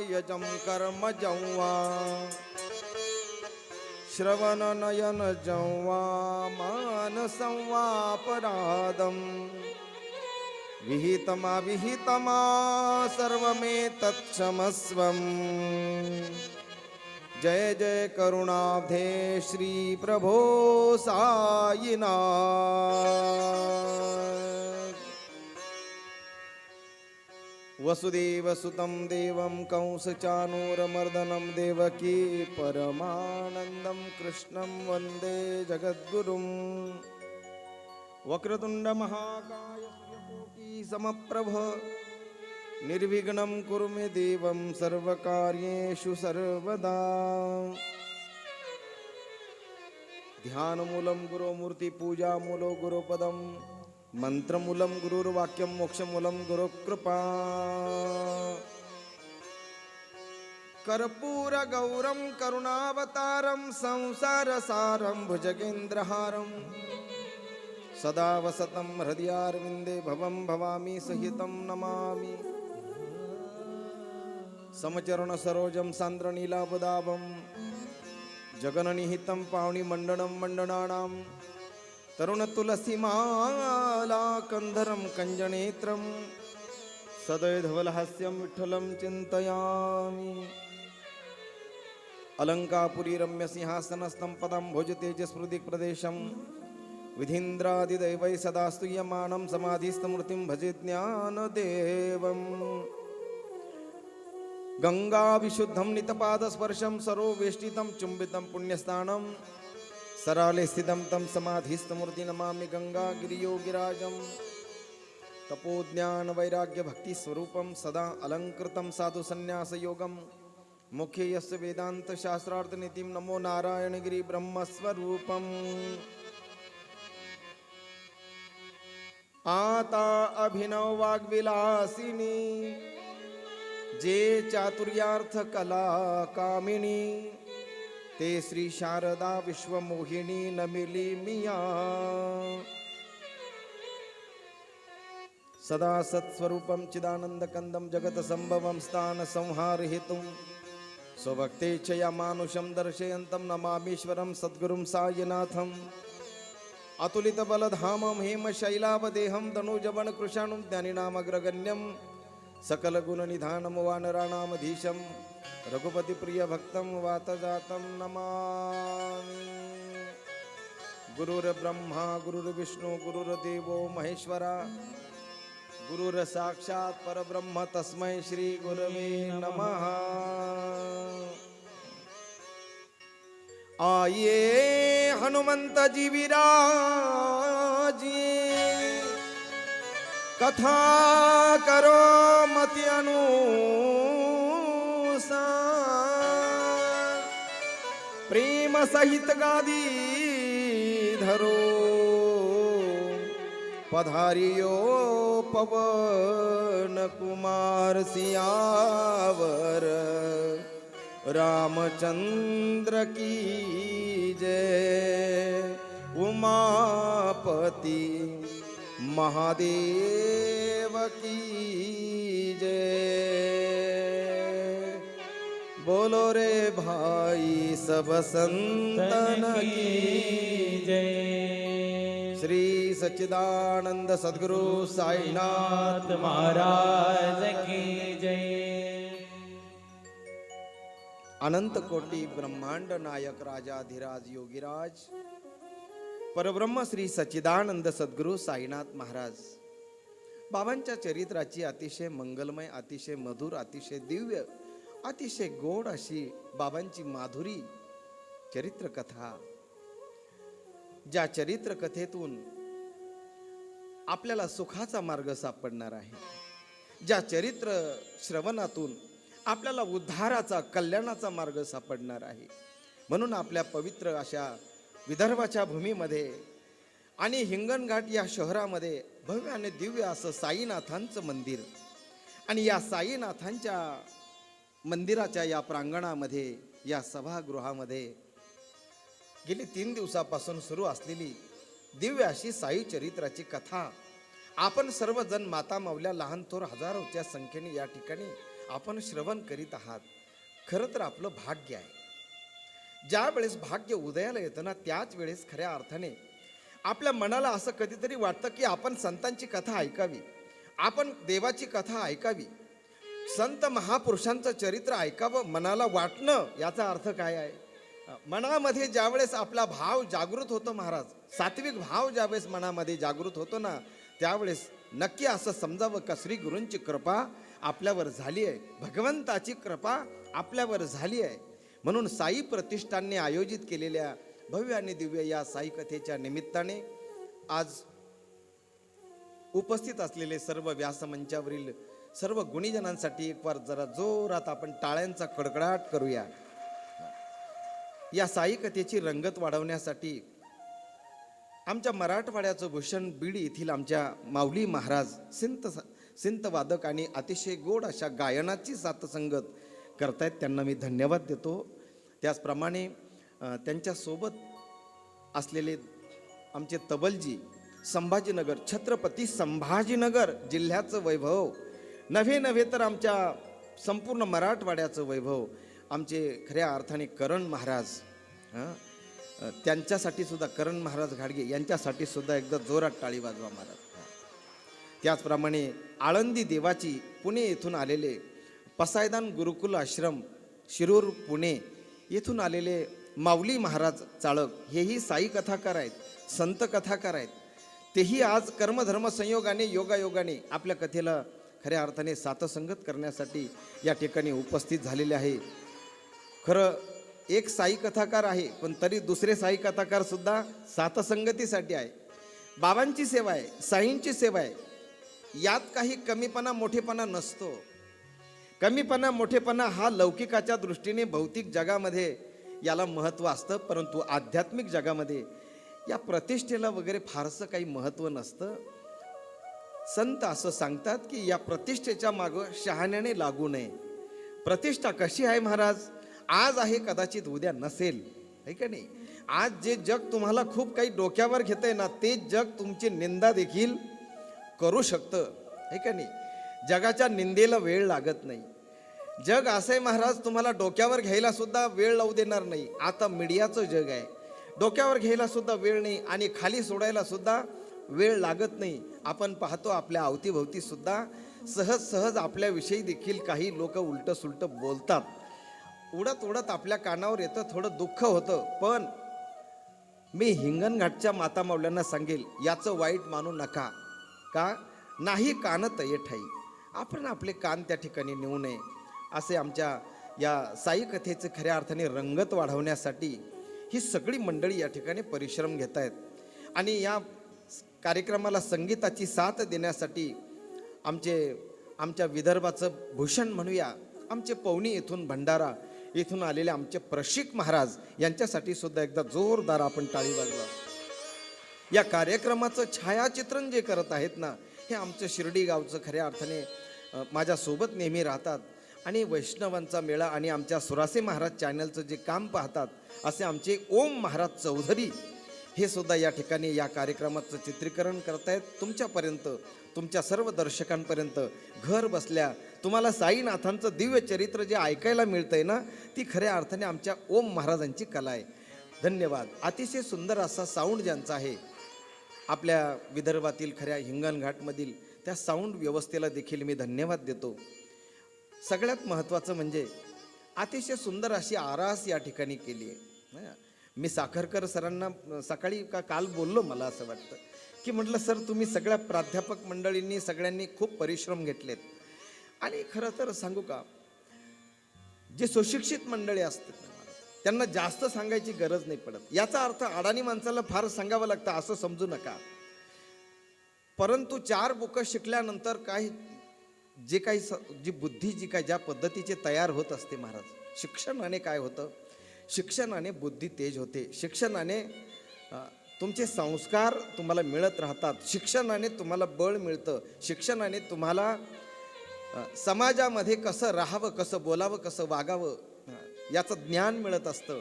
यजं कर्म जंवा श्रवण नयन जंवा मानसंवापराधं विहितमा विहितमा सर्वमेतत्क्षमस्वम्। जय जय करुणाब्धे श्री प्रभो साईनाथ। वसुदेवसुतं देवं कंसचाणूरमर्दनं देवकी परमानन्दं कृष्णं वन्दे जगद्गुरुं। वक्रतुण्ड महाकाय सूर्यकोटि समप्रभ निर्विघ्नं कुरु मे देवं सर्वकार्येषु सर्वदा। ध्यानमूलं गुरुमूर्ति पूजामूलो गुरुपदं मंत्रमूलं गुरुर्वाक्यं मोक्षमूलं गुरुकृपा। कर्पूरगौरं करुणावतारं संसारसारं भुजगेन्द्रहारं सदा वसतं हृदयारविन्दे भवं भवामि सहितं नमामि। समचरण सरोजं सान्द्रनीलापदाभं जगन्निहितं पावनिमण्डनं मण्डनानां तरुणतुलसीमाला कंधरं कञ्जनेत्रं सदैधवलहास्यं विठ्ठलं चिन्तयामि। अलङ्कापुरी रम्यसिंहासनस्थं पदं भोजतेजस्मृतिप्रदेशं विधीन्द्रादिदैवै सदा स्तूयमानं समाधिस्थमूर्तिं भजे ज्ञानदेवम्। गंगाविशुद्धं नितपादस्पर्शं सरोवेष्टितं चुम्बितं पुण्यस्थानं सराले स्थितं तं समाधिस्थमूर्ति नमामि गंगागिरियोगिराजं। तपोज्ञान वैराग्य भक्ति स्वरूपं सदा अलंकृतं साधु संन्यास योगं मुख्य यस्य वेदांत शास्त्रार्थ नीतिं नमो नारायणगिरि ब्रह्मस्वरूपम्। आता अभिनव वाग्विलासिनी जे चातुर्यार्थ कला कामिनी ते श्री शारदा विश्वमोहिनी नमिली मिया। सदा सत्स्वरूपं चिदानंदकंदं जगत संभवं स्थान संहार हेतुं स्वभक्तेच्छया मानुषं दर्शयन्तं नमामीश्वरं सद्गुरुं सायनाथम्। अतुलित बलधामं हेमशैलावदेहं तनूजवन कृशाणुं ज्ञानिनामग्रगण्यं सकल गुण निधानम वानराणामधीशं रघुपति प्रिय भक्तं वातजातं नमामि। गुरुर्ब्रह्मा गुरुर्विष्णु गुरुर्देवो महेश्वरा गुरुर्साक्षात् परब्रह्म तस्मै श्री गुरवे नमः। आइए हनुमंत जी विराजिए कथा करो मति अनुसार प्रेम सहित गादी धरो पधारियो पवन कुमार सियावर रामचंद्र की जय। उमापति महादेव की जय। बोलो रे भाई सब संतन की जय। श्री सच्चिदानंद सद्गुरु साईनाथ महाराज की जय। अनंत कोटि ब्रह्मांड नायक राजाधिराज योगीराज परब्रह्म श्री सच्चिदानंद सद्गुरु साईनाथ महाराज बाबांच्या चरित्राची अतिशय मंगलमय अतिशय मधुर अतिशय दिव्य अतिशय गोड अशी बाबांची माधुरी चरित्र कथा। ज्या चरित्र कथेतून आपल्याला सुखाचा मार्ग सापडणार आहे, ज्या चरित्र श्रवणातून आपल्याला उद्धाराचा कल्याणाचा मार्ग सापडणार आहे, म्हणून आपल्या पवित्र अशा विदर्भाच्या भूमीमध्ये आणि हिंगणघाट या शहरामध्ये भव्य आणि दिव्य असं साईनाथांचं मंदिर आणि या साईनाथांच्या मंदिराच्या या प्रांगणामध्ये या सभागृहामध्ये गेली 3 दिवसापासून सुरू असलेली दिव्य अशी साई चरित्राची कथा आपण सर्वजण माता मावल्या लहान थोर हजारोच्या संख्येने या ठिकाणी आपण श्रवण करीत आहात, खरं तर आपलं भाग्य आहे. ज्या वेळेस भाग्य उदयाला येतं ना, त्याच वेळेस खऱ्या अर्थाने आपल्या मनाला असं कधीतरी वाटतं की आपण संतांची कथा ऐकावी, आपण देवाची कथा ऐकावी, संत महापुरुषांचं चरित्र ऐकावं. मनाला वाटणं याचा अर्थ काय आहे? मनामध्ये ज्यावेळेस आपला भाव जागृत होतो महाराज, सात्विक भाव ज्यावेळेस मनामध्ये जागृत होतो ना, त्यावेळेस नक्की असं समजावं का श्री गुरूंची कृपा आपल्यावर झाली आहे, भगवंताची कृपा आपल्यावर झाली आहे. म्हणून साई प्रतिष्ठानने आयोजित केलेल्या भव्य आणि दिव्य या साई कथेच्या निमित्ताने आज उपस्थित असलेले सर्व व्यासमंचावरील सर्व गुणीजनांसाठी एक वार जरा जोरात आपण टाळ्यांचा कडकडाट करूया. या साई कथेची रंगत वाढवण्यासाठी आमच्या मराठवाड्याचं भूषण बीड येथील आमच्या माऊली महाराज सिंत वादक आणि अतिशय गोड अशा गायनाची साथसंगत करतायत, त्यांना मी धन्यवाद देतो. त्याचप्रमाणे त्यांच्यासोबत असलेले आमचे तबलजी, संभाजीनगर, छत्रपती संभाजीनगर जिल्ह्याचं वैभव नव्हे तर आमच्या संपूर्ण मराठवाड्याचं वैभव आमचे खऱ्या अर्थाने करण महाराज, त्यांच्यासाठी सुद्धा करण महाराज घाडगे यांच्यासाठी सुद्धा एकदा जोरात टाळी वाजवा महाराज. त्याचप्रमाणे आळंदी देवाची पुणे येथून आलेले पसायदान गुरुकुल आश्रम शिरूर पुणे येथून आलेले माऊली महाराज चाळक, हेही साई कथाकार आहेत, संत कथाकार आहेत. तेही आज कर्मधर्म संयोगाने योगायोगाने आपल्या कथेला खऱ्या अर्थाने साथसंगत करण्यासाठी या ठिकाणी उपस्थित झालेले आहे. खरं एक साई कथाकार आहे, पण तरी दुसरे साई कथाकार सुद्धा साथसंगतीसाठी आहे. बाबांची सेवा आहे, साईंची सेवा आहे. यात काही कमीपणा मोठेपणा नसतो. कमीपणा मोठेपणा हा लौकिकाच्या दृष्टीने भौतिक जगामध्ये याला महत्त्व असतं, परंतु आध्यात्मिक जगामध्ये या प्रतिष्ठेला वगैरे फारसं काही महत्त्व नसतं. संत असं सांगतात की या प्रतिष्ठेच्या मागं शहाण्याने लागू नये. प्रतिष्ठा कशी आहे महाराज? आज आहे, कदाचित उद्या नसेल, है का नाही? आज जे जग तुम्हाला खूप काही डोक्यावर घेतंय ना, ते जग तुमची निंदा देखील करू शकतं, है का नाही? जगाच्या निंदेला वेळ लागत नाही. जग असं आहे महाराज, तुम्हाला डोक्यावर घ्यायला सुद्धा वेळ लावू देणार नाही. आता मीडियाचं जग आहे, डोक्यावर घ्यायला सुद्धा वेळ नाही आणि खाली सोडायला सुद्धा वेळ लागत नाही. आपण पाहतो आपल्या अवतीभोवती सुद्धा सहज आपल्याविषयी देखील काही लोक उलट सुलट बोलतात. उडत उडत आपल्या कानावर येतं, थोडं दुःख होतं. पण मी हिंगणघाटच्या माता माऊल्यांना सांगेल, याचं वाईट मानू नका. का नाही कानत ये ठाई, आपण आपले कान त्या ठिकाणी नेऊ नये. असे आमच्या या साई कथेचं खऱ्या अर्थाने रंगत वाढवण्यासाठी ही सगळी मंडळी या ठिकाणी परिश्रम घेत आहेत. आणि या कार्यक्रमाला संगीताची साथ देण्यासाठी आमच्या विदर्भाचं भूषण म्हणूया, आमचे पवनी येथून भंडारा येथून आलेले आमचे प्रशिक महाराज यांच्यासाठी सुद्धा एकदा जोरदार आपण टाळी वाजवा. या कार्यक्रमाचं छायाचित्रण जे करत आहेत ना, हे आमचं शिर्डी गावचं खऱ्या अर्थाने माझ्यासोबत नेहमी राहतात आणि वैष्णवांचा मेळा आणि आमच्या सुरासे महाराज चॅनलचं जे काम पाहतात असे आमचे ओम महाराज चौधरी हे सुद्धा या ठिकाणी या कार्यक्रमाचं चित्रीकरण करतायत. तुमच्यापर्यंत, तुमच्या सर्व दर्शकांपर्यंत घर बसल्या तुम्हाला साईनाथांचं दिव्य चरित्र जे ऐकायला मिळतंय ना, ती खऱ्या अर्थाने आमच्या ओम महाराजांची कला आहे. धन्यवाद. अतिशय सुंदर असा साऊंड ज्यांचा आहे आपल्या विदर्भातील खऱ्या हिंगणघाटमधील, त्या साऊंड व्यवस्थेला देखील मी धन्यवाद देतो. सगळ्यात महत्त्वाचं म्हणजे अतिशय सुंदर अशी आरास या ठिकाणी केली आहे. मी साखरकर सरांना सकाळी काल बोललो, मला असं वाटतं की म्हटलं सर, तुम्ही सगळ्या प्राध्यापक मंडळींनी सगळ्यांनी खूप परिश्रम घेतलेत. आणि खरं तर सांगू का, जे सुशिक्षित मंडळी असतात त्यांना जास्त सांगायची गरज नाही पडत. याचा अर्थ अडाणी माणसाला फार सांगावं लागतं असं समजू नका. परंतु 4 बुकं शिकल्यानंतर जी बुद्धी जी काय ज्या पद्धतीचे तयार होत असते महाराज, शिक्षणाने काय होतं, शिक्षणाने बुद्धी तेज होते. शिक्षणाने तुमचे संस्कार तुम्हाला मिळत राहतात. शिक्षणाने तुम्हाला बळ मिळतं. शिक्षणाने तुम्हाला समाजामध्ये कसं राहावं, कसं बोलावं, कसं वागावं याचं ज्ञान मिळत असतं.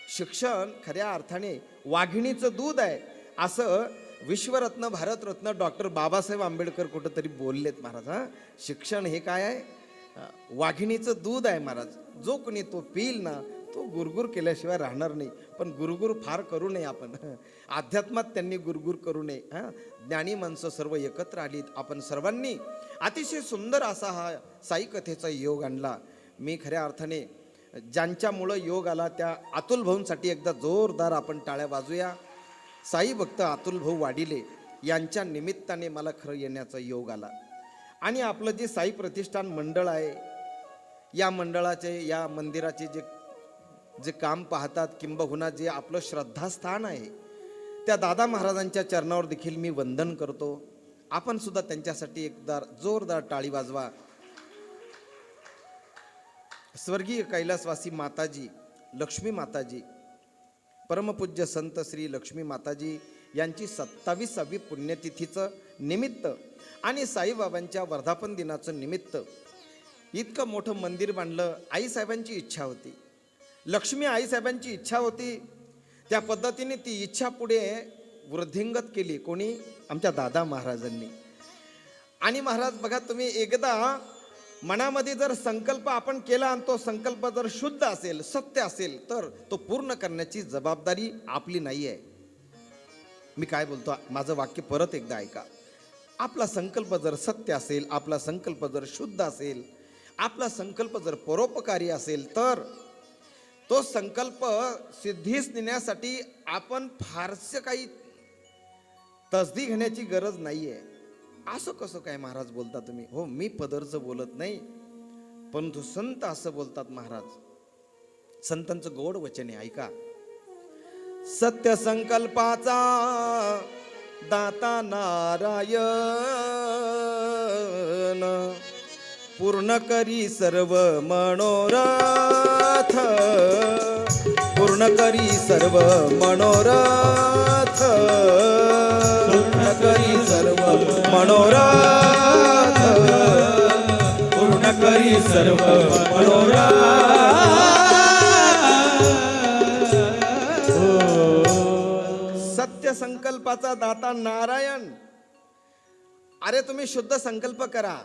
शिक्षण खऱ्या अर्थाने वाघिणीचं दूध आहे असं विश्वरत्न भारतरत्न डॉक्टर बाबासाहेब आंबेडकर कुठंतरी बोललेत महाराज. शिक्षण हे काय आहे? वाघिणीचं दूध आहे महाराज. जो कोणी तो पिईल ना तो गुरगुर केल्याशिवाय राहणार नाही. पण गुरगुर फार करू नये आपण. अध्यात्मात त्यांनी गुरगुर करू नये. ज्ञानी माणसं सर्व एकत्र आलीत. आपण सर्वांनी अतिशय सुंदर असा हा साई कथेचा योग आणला. मी खऱ्या अर्थाने ज्यांच्यामुळं योग आला त्या अतुल भाऊंसाठी एकदा जोरदार आपण टाळ्या वाजूया. साई भक्त अतुल भाऊ वाडिले यांच्या निमित्ताने मला खरं येण्याचा योग आला. आणि आपलं जे साई प्रतिष्ठान मंडळ आहे, या मंडळाचे, या मंदिराचे जे काम पाहतात, किंबहुना जे आपलं श्रद्धास्थान आहे, त्या दादा महाराजांच्या चरणावर देखील मी वंदन करतो. आपण सुद्धा त्यांच्यासाठी एकदा जोरदार टाळी वाजवा. स्वर्गीय कैलासवासी माताजी, लक्ष्मी माताजी, परमपूज्य संत श्री लक्ष्मी माताजी यांची 27वी पुण्यतिथीचं निमित्त आणि साईबाबांच्या वर्धापन दिनाचं निमित्त इतकं मोठं मंदिर बांधलं. आईसाहेबांची इच्छा होती, लक्ष्मी आईसाहेबांची इच्छा होती. त्या पद्धतीने ती इच्छा पुढे वृद्धिंगत केली. कोणी? आमच्या दादा महाराजांनी. आणि महाराज बघा, तुम्ही एकदा मनामध्ये जर संकल्प आपण केला आणि तो संकल्प जर शुद्ध असेल, सत्य असेल, तर तो पूर्ण करण्याची जबाबदारी आपली नाही आहे. मी काय बोलतो, माझं वाक्य परत एकदा ऐका. आपला संकल्प जर सत्य असेल, आपला संकल्प जर शुद्ध असेल, आपला संकल्प जर परोपकारी असेल, तर तो संकल्प सिद्धीस नेण्यासाठी आपण फारसे काही तसदी घेण्याची गरज नाहीये. असं कसं काय महाराज बोलता तुम्ही? हो, मी पदरचं बोलत नाही, परंतु संत असं बोलतात महाराज. संतांचं गोड वचन आहे, ऐका. सत्य संकल्पाचा दाता नारायण, पूर्ण करी सर्व मनोरथ, पूर्ण करी सर्व मनोरथ, पूर्ण करी सर्व मनोरथ, पूर्ण करी सर्व मनोरथ. सत्य संकल्पाचा दाता नारायण. अरे तुम्ही शुद्ध संकल्प करा,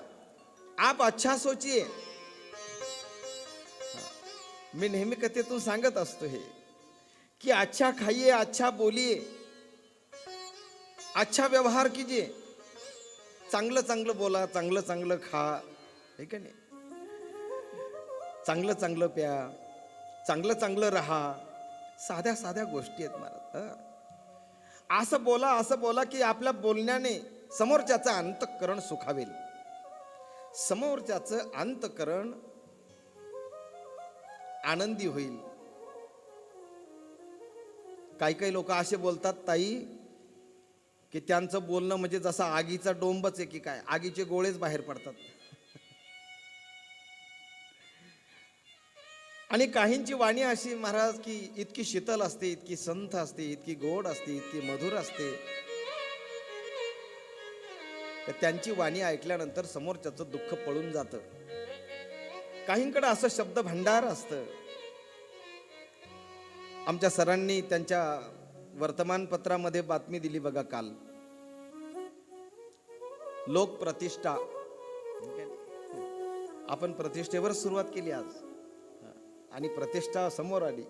आप अच्छा सोचिए. मी नेहमी कथेतून सांगत असतो हे की अच्छा खाइए, अच्छा बोलिए, अच्छा व्यवहार कीजिए. चांगलं चांगलं बोला, चांगलं चांगलं खा, हे का नाही? चांगलं चांगलं प्या, चांगलं चांगलं राहा. साध्या साध्या गोष्टी आहेत महाराज. असं बोला की आपल्या बोलण्याने समोरच्याचं अंतःकरण सुखावेल, समोरच्याचं अंतःकरण आनंदी होईल. काही लोक असे बोलतात ताई की त्यांचं बोलणं म्हणजे जसा आगीचा डोंबच आहे की काय, आगीचे गोळेच बाहेर पडतात. आणि काहींची वाणी अशी महाराज की इतकी शीतल असते, इतकी संथ असते, इतकी गोड असते, इतकी मधुर असते, तर त्यांची वाणी ऐकल्यानंतर समोरच्याचं दुःख पळून जातं. काहींकडे असं शब्द भंडार असतं. आमच्या सरांनी त्यांच्या वर्तमानपत्रामध्ये बातमी दिली बघा काल, लोक प्रतिष्ठा. आपण प्रतिष्ठेवर सुरुवात केली आज आणि प्रतिष्ठा समोर आली.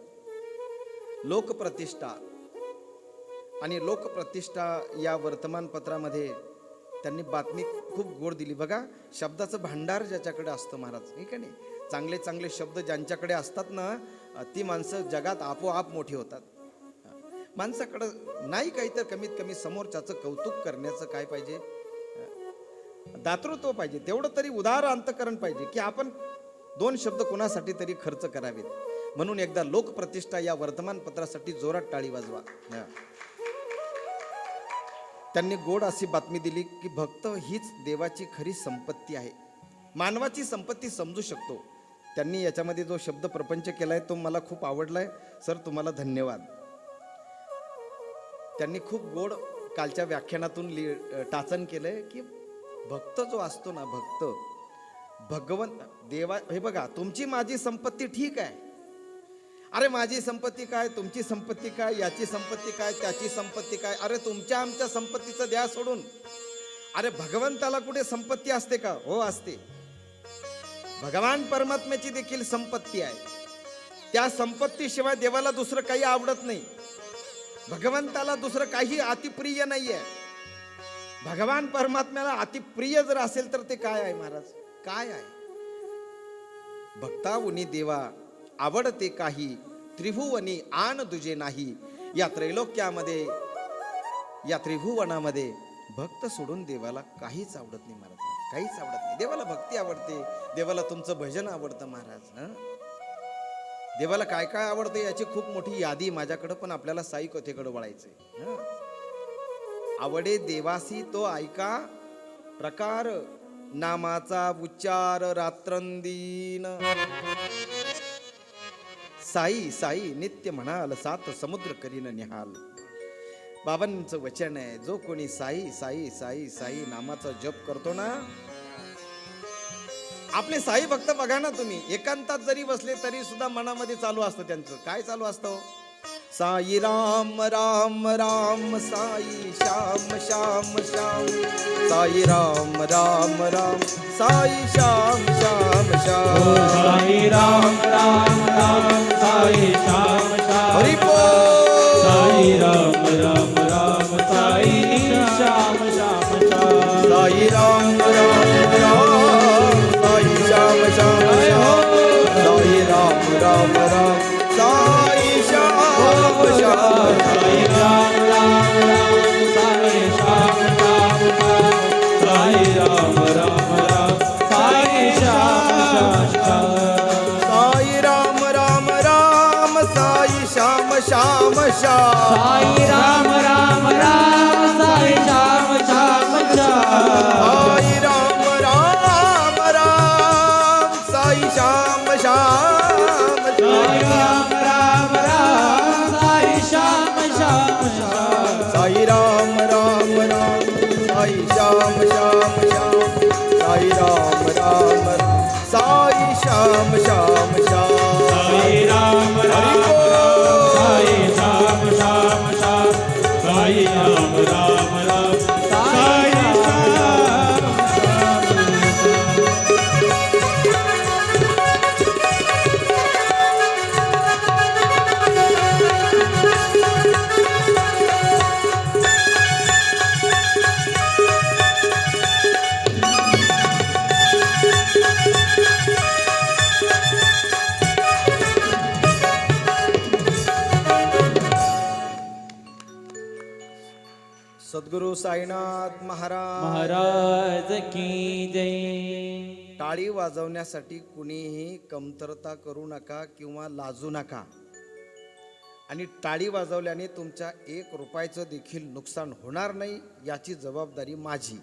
लोकप्रतिष्ठा. आणि लोकप्रतिष्ठा या वर्तमानपत्रामध्ये त्यांनी बातमी खूप गोड दिली बघा. शब्दाचं भांडार ज्याच्याकडे असतं महाराज, हे का नाही, चांगले चांगले शब्द ज्यांच्याकडे असतात ना, ती माणसं जगात आपोआप मोठी होतात. माणसाकडं नाही काही तर कमीत कमी समोरच्याचं कौतुक करण्याचं काय पाहिजे, दातृत्व पाहिजे. तेवढं तरी उदार अंतकरण पाहिजे की आपण 2 शब्द कोणासाठी तरी खर्च करावेत. म्हणून एकदा लोकप्रतिष्ठा या वर्तमानपत्रासाठी जोरात टाळी वाजवा. त्यांनी गोड अशी बातमी दिली की भक्त हीच देवाची खरी संपत्ती आहे. मानवाची संपत्ती समजू शकतो. त्यांनी याच्यामध्ये जो शब्द प्रपंच केलाय तो मला खूप आवडलाय. सर, तुम्हाला धन्यवाद. त्यांनी खूप गोड कालच्या व्याख्यानातून टाचन केलंय की भक्त जो असतो ना, भक्त भगवंत देवा, हे बघा, तुमची माझी संपत्ती ठीक आहे. अरे माझी संपत्ती काय, तुमची संपत्ती काय, याची संपत्ती काय, त्याची संपत्ती काय. अरे तुमच्या आमच्या संपत्तीचं द्या सोडून. अरे भगवंताला कुठे संपत्ती असते का? हो असते. भगवान परमात्म्याची देखील संपत्ती आहे. त्या संपत्तीशिवाय देवाला दुसरं काही आवडत नाही. भगवंताला दुसरं काही अतिप्रिय नाहीये. भगवान परमात्म्याला अतिप्रिय जर असेल तर ते काय आहे महाराज? काय आहे? भक्तावनी देवा आवडते काही, त्रिभुवनी आन दुजे नाही. या त्रैलोक्यामध्ये, या त्रिभुवनामध्ये भक्त सोडून देवाला काहीच आवडत नाही महाराज. काहीच आवडत नाही. देवाला भक्ती आवडते, देवाला तुमचं भजन आवडतं महाराज. देवाला काय काय आवडतं याची खूप मोठी यादी माझ्याकडं, पण आपल्याला साई कथेकडे वळायचंय. आवडे देवासी तो ऐका प्रकार, नामाचा उच्चार रात्रंदीन. साई साई नित्य म्हणाल, सात समुद्र करीन निहाल. बाबांचं वचन आहे, जो कोणी साई साई साई साई नामाचा जप करतो ना, आपले साई भक्त बघा ना तुम्ही, एकांतात जरी बसले तरी सुद्धा मनामध्ये चालू असतं त्यांचं. काय चालू असतं? साई राम राम राम, साई श्याम श्याम श्याम, साई राम राम राम, साई श्याम श्याम श्याम, साई राम राम राम, साई श्याम श्याम, हरि बोल. साई राम राम राम, साई श्याम श्याम श्याम, साई राम राम राम, साई श्याम श्याम श्याम, साई राम राम राम, साई श्याम श्याम, साई राम राम राम, साई श्याम श्याम श्याम, साई राम राम राम, साई श्याम श्याम श्याम, साई राम राम राम, साई श्याम श्याम श्याम, साई राम राम राम, साई श्याम श्याम श्याम, साई राम राम राम, साई श्याम श्याम साई श्याम, राम राम राम, साई श्याम श्याम श्याम, साई राम राम राम, साई श्याम श्याम श्याम, साई राम राम राम, साई श्याम श्याम श्याम, साई राम राम राम, साई श्याम श्याम श्याम, साई राम राम राम, साई श्याम सद्गुरु साईनाथ महाराज. महाराज की जय. टाळी वाजवण्यासाठी कुणीही कमतरता करू नका किंवा लाजू नका. आणि टाळी वाजवल्याने तुमच्या 1 रुपयाचं देखील नुकसान होणार नाही, याची जबाबदारी माझी.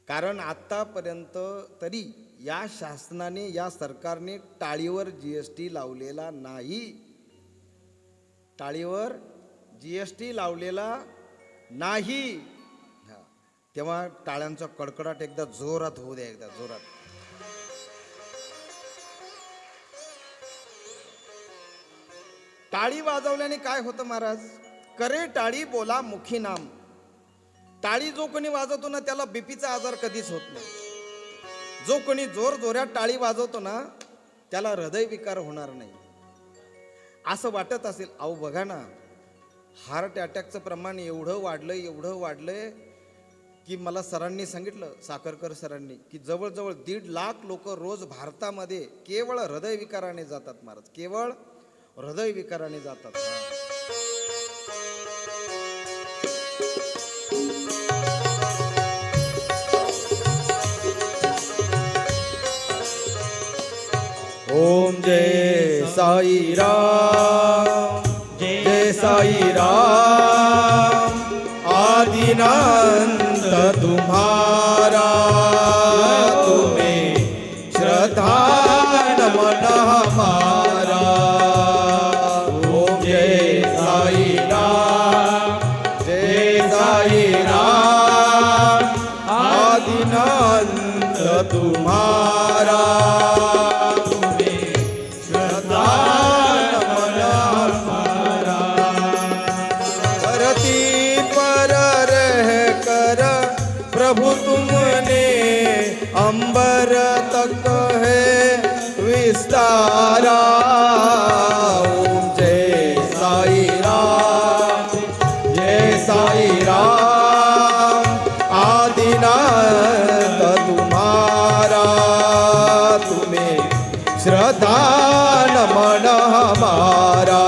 कारण आतापर्यंत तरी या शासनाने, या सरकारने टाळीवर GST लावलेला नाही. टाळीवर GST लावलेला नाही. तेव्हा टाळ्यांचा कडकडाट एकदा जोरात होऊ द्या, एकदा जोरात. टाळी वाजवल्याने काय होतं महाराज? करे टाळी बोला मुखी नाम. टाळी जो कोणी वाजवतो ना त्याला बीपीचा आजार कधीच होत नाही. जो कोणी जोर जोरात टाळी वाजवतो ना त्याला हृदय विकार होणार नाही. असं वाटत असेल, अहो बघा ना, हार्ट अटॅकचं प्रमाण एवढं वाढलंय की मला सरांनी सांगितलं, साखरकर सरांनी, की जवळजवळ 1.5 लाख लोक रोज भारतामध्ये केवळ हृदय विकाराने जातात महाराज. केवळ हृदय विकाराने जातात. ओम जय साई राम, जय साई राम. आदिनांत तुम्हारा, तुम्हें श्रद्धा नमन हमारा. ओम जय साई राम, जय साई राम. आदिनांत तुम्हारा, प्रभु तुमने राम ओम जय साई राम जय साई राम आदिनाथ तुम्हारा तुम्हें श्रद्धा नमन हमारा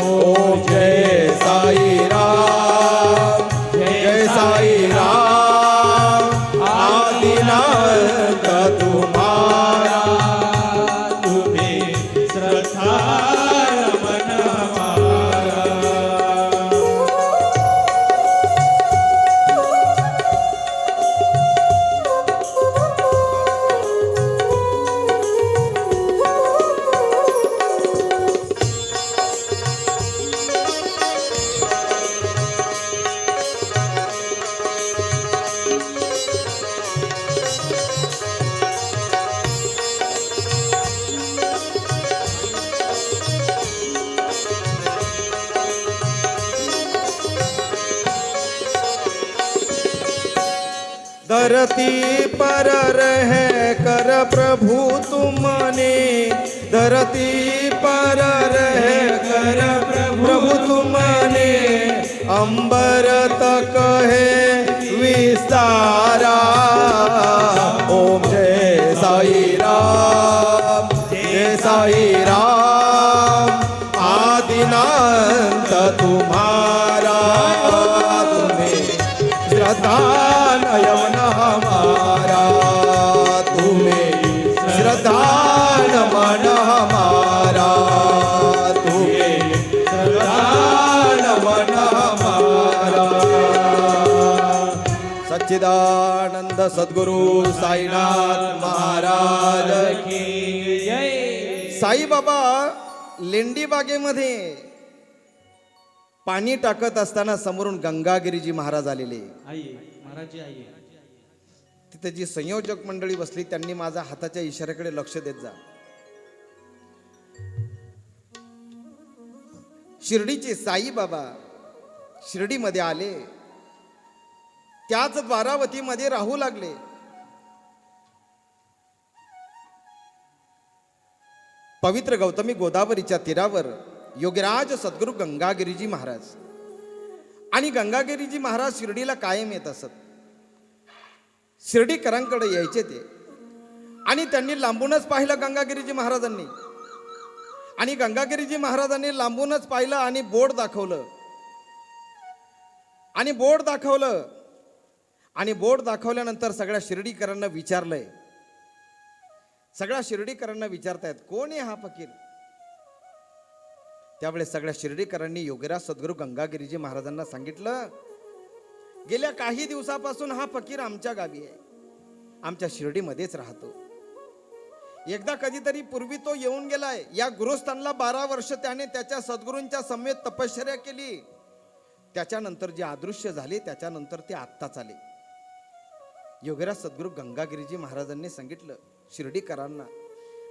ओम जय साई राम जय साई राम आदिनाथ तुम्हारा तुम्हें श्रद्धा रमण हमारा धरती पर रहे कर प्रभु तुमने धरती पर रहे कर प्रभु तुमने अंबर तक है विस्तारा ओम जय साई राम जय साई राम आदिनाथ तुम्हारा तुम्हें श्रद्धा नयन हमारा तुम्हें श्रद्धा नमन हमारा तुम्हें श्रद्धा नमन हमारा सच्चिदानंद सद्गुरु साईनाथ महाराज की जय साई बाबा लेंडी बागेमध्ये पाणी टाकत असताना समोरून गंगागिरीजी महाराज आलेले. आइए महाराज जी आइए तिथे जी संयोजक मंडळी बसली त्यांनी माझ्या हाताच्या इशाऱ्याकडे लक्ष देत जा. शिर्डीचे साई बाबा शिर्डीमध्ये आले, त्याच द्वारावतीमध्ये राहू लागले. पवित्र गौतमी गोदावरीच्या तीरावर योगीराज सद्गुरु गंगागिरीजी महाराज आणि गंगागिरीजी महाराज शिर्डीला कायम येत असत. शिर्डीकरांकडे यायचे ते आणि त्यांनी लांबूनच पाहिलं गंगागिरीजी महाराजांनी आणि गंगागिरीजी महाराजांनी लांबूनच पाहिलं आणि बोर्ड दाखवलं आणि बोर्ड दाखवल्यानंतर सगळ्या शिर्डीकरांना विचारलंय. सगळ्या शिर्डीकरांना विचारतायत कोण आहे हा फकीर. त्यावेळेस सगळ्या शिर्डीकरांनी योगीराज सद्गुरु गंगागिरीजी महाराजांना सांगितलं, गेल्या काही दिवसापासून हा फकीर आमच्या गावी आहे, आमच्या शिर्डीमध्येच राहतो. एकदा कधीतरी पूर्वी तो येऊन गेलाय. या गुरुस्थानला 12 वर्ष त्याने त्याच्या सद्गुरूंच्या समेत तपश्चर्या केली. त्याच्यानंतर जे अदृश्य झाले त्याच्यानंतर ते आत्ताच आले. योगीराज सद्गुरु गंगागिरीजी महाराजांनी सांगितलं शिर्डीकरांना,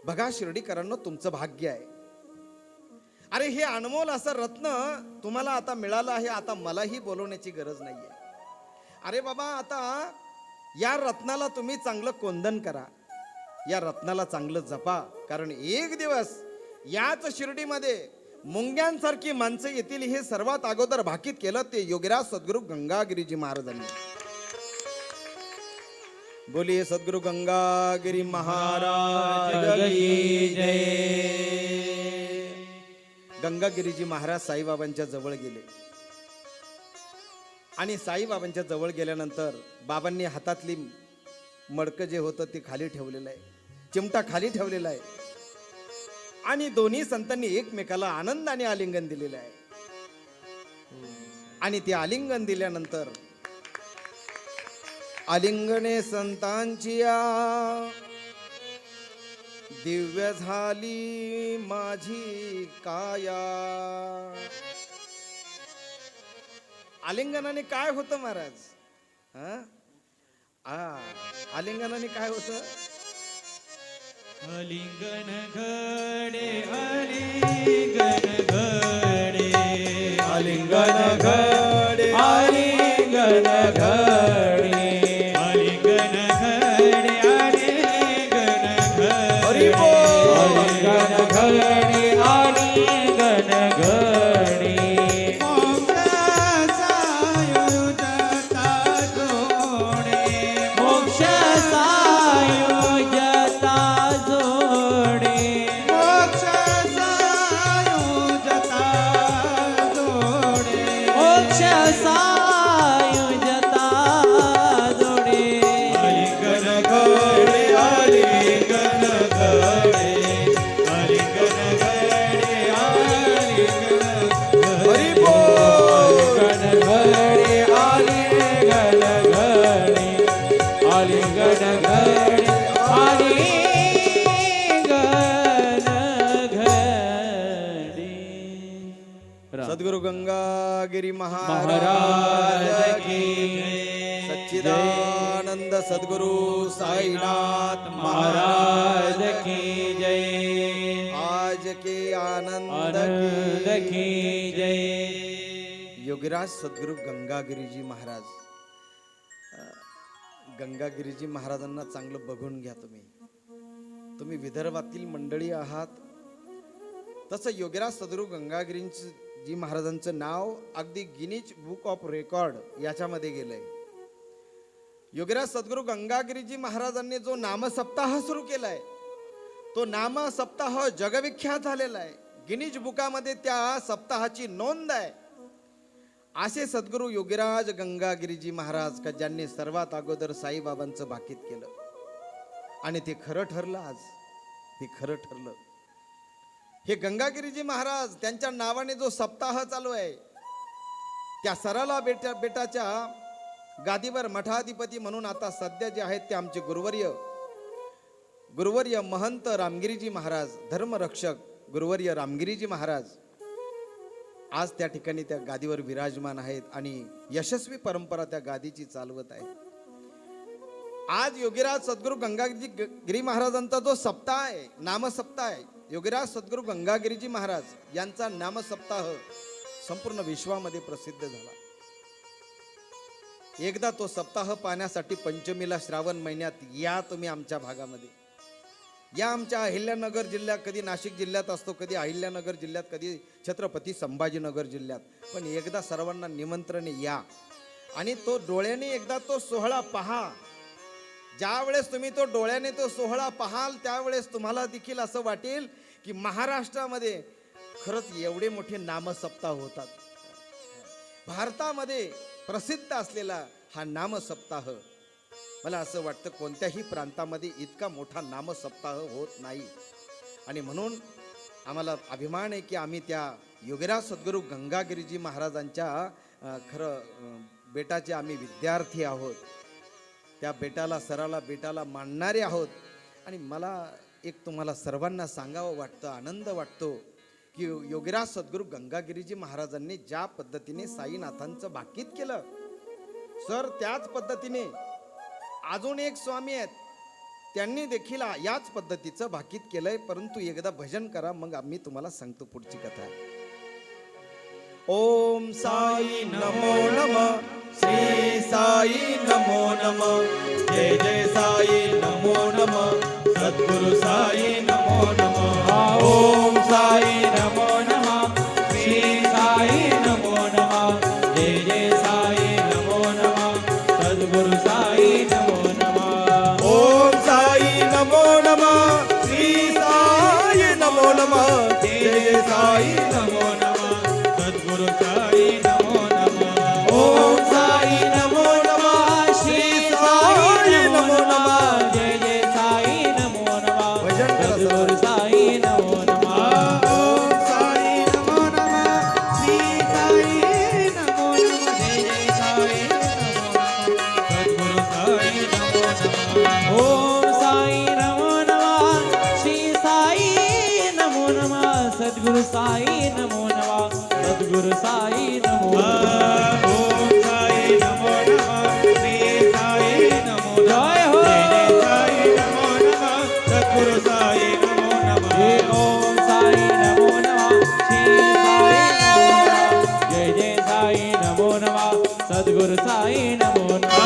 बघा शिर्डीकरांना तुमचं भाग्य आहे. अरे हे अनमोल असं रत्न तुम्हाला आता मिळालं आहे, आता मलाही बोलवण्याची गरज नाहीये. अरे बाबा आता या रत्नाला तुम्ही चांगलं कोंदन करा, या रत्नाला चांगलं जपा, कारण एक दिवस याच शिर्डीमध्ये मुंग्यांसारखी माणसं येतील. हे सर्वात अगोदर भाकीत केलं ते योगीराज सद्गुरु गंगागिरीजी महाराजांनी. बोलिए सद्गुरु गंगागिरी महाराज की जय. गंगागिरीजी महाराज साईबाबांच्या जवळ गेले आणि साईबाबांच्या जवळ गेल्यानंतर बाबांनी हातातली मडकं जे होतं ते खाली ठेवलेलं आहे, चिमटा खाली ठेवलेला आहे आणि दोन्ही संतांनी एकमेकाला आनंदाने आलिंगन दिलेलं आहे. आणि ते आलिंगन दिल्यानंतर आलिंगने संतांची दिव्य झाली माझी काया. आलिंगनाने काय होतं महाराज? आलिंगनाने काय होतं? आलिंगन घडे आलिंगन घडे आलिंगन घडे आलिंगन घडे आलिंगन घडे आलिंगन घडे हरी बोल. सद्गुरु गंगागिरी महाराज महाराज की की जय. सच्चिदानंद सद्गुरु साईनाथ महाराज की जय. आज के आनंद आनंद की जय. योगीराज सद्गुरु गंगागिरीजी महाराज. गंगागिरीजी महाराजांना चांगलं बघून घ्या. तुम्ही विदर्भातील मंडळी आहात. तसं योगीराज सद्गुरु गंगागिरीजी महाराजांचं नाव अगदी गिनीज बुक ऑफ रेकॉर्ड याच्यामध्ये गेलंय. योगीराज सद्गुरु गंगागिरीजी महाराजांनी जो नामसप्ताह सुरू केलाय तो नामसप्ताह जगविख्यात झालेला आहे. गिनीज बुकामध्ये त्या सप्ताहाची नोंद आहे. असे सद्गुरु योगीराज गंगागिरीजी महाराज का ज्यांनी सर्वात अगोदर साईबाबांचं भाकीत केलं आणि ते खरं ठरलं. आज ते खरं ठरलं. हे गंगागिरीजी महाराज त्यांच्या नावाने जो सप्ताह चालू आहे त्या सराला बेटाच्या गादीवर मठाधिपती म्हणून आता सध्या जे आहेत ते आमचे गुरुवर्य महंत रामगिरीजी महाराज, धर्मरक्षक गुरुवर्य रामगिरीजी महाराज आज त्या ठिकाणी त्या गादीवर विराजमान आहेत आणि यशस्वी परंपरा त्या गादीची चालवत आहे. आज योगीराज सद्गुरु गंगागिरी महाराजांचा जो सप्ताह आहे, नामसप्ताह आहे, योगीराज सद्गुरु गंगागिरीजी महाराज यांचा नामसप्ताह संपूर्ण विश्वामध्ये प्रसिद्ध झाला. एकदा तो सप्ताह पाहण्यासाठी पंचमीला श्रावण महिन्यात या तुम्ही आमच्या भागामध्ये या. आमच्या अहिल्यानगर जिल्ह्यात, कधी नाशिक जिल्ह्यात असतो, कधी अहिल्यानगर जिल्ह्यात, कधी छत्रपती संभाजीनगर जिल्ह्यात, पण एकदा सर्वांना निमंत्रण या आणि तो डोळ्याने एकदा तो सोहळा पहा. ज्यावेळेस तुम्ही तो डोळ्याने तो सोहळा पाहाल त्यावेळेस तुम्हाला देखील असं वाटेल की महाराष्ट्रामध्ये खरंच एवढे मोठे नामसप्ताह होतात. भारतामध्ये प्रसिद्ध असलेला हा नामसप्ताह मला असं वाटतं कोणत्याही प्रांतामध्ये इतका मोठा नामसप्ताह होत नाही. आणि म्हणून आम्हाला अभिमान आहे की आम्ही त्या योगीराज सद्गुरु गंगागिरीजी महाराजांच्या खरं बेटाचे आम्ही विद्यार्थी आहोत. त्या बेटाला सराला बेटाला मानणारे आहोत. आणि मला एक तुम्हाला सर्वांना सांगावं वाटतं, आनंद वाटतो की योगीराज सद्गुरु गंगागिरीजी महाराजांनी ज्या पद्धतीने साईनाथांचं भाकीत केलं सर, त्याच पद्धतीने अजून एक स्वामी आहेत त्यांनी देखील याच पद्धतीचं भाकीत केलंय. परंतु एकदा भजन करा मग आम्ही तुम्हाला सांगतो पुढची कथा. ओम साई नमो नमः, श्री साई नमो नमः, जय जय साई नमो नमः, सद्गुरु साई नमो नमः. ओम साई नमो नमः, श्री साई नमो नमः, जय जय साई नमो नमः, सद्गुरु साई नमो नमः. ओम साई नमो नमः, श्री साई नमो नमः, जय जय साई नमो नमः, सद्गुरु साई नमो नमः. ओम साई नमो नमः, श्री साई नमो नमः, जय जय साई नमो नमः, भजन करा सद्गुरु साई नमो नमः. ओम साई नमो नमः, श्री साई नमो नमः, जय जय साई नमो नमः, सद्गुरु साई नमो नमः. ओम साई नमो नमः, श्री साई नमो नमः, सद्गुरु साई नमो नमः, सद्गुरु साई नमो नमः. ओम साई नमो नमः, श्री साई नमो नमः, जय हो. जय जय साई नमो नमः, सद्गुरु साई नमो नमः. ओम साई नमो नमः, श्री साई नमो नमः, जय जय साई नमो नमः, सद्गुरु साई नमो नमः.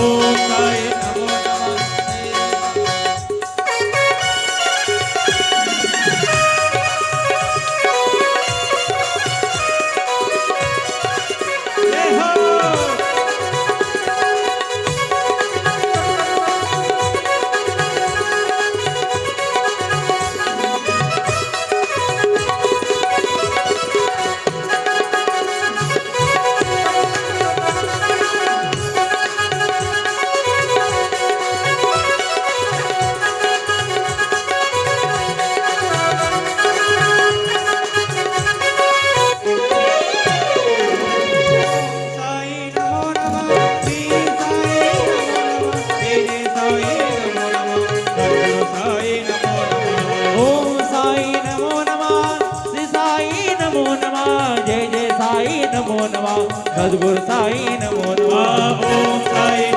ओम साई नमो नमः. जय हो. नमः सद्गुरु साई नमो नमः ओम साई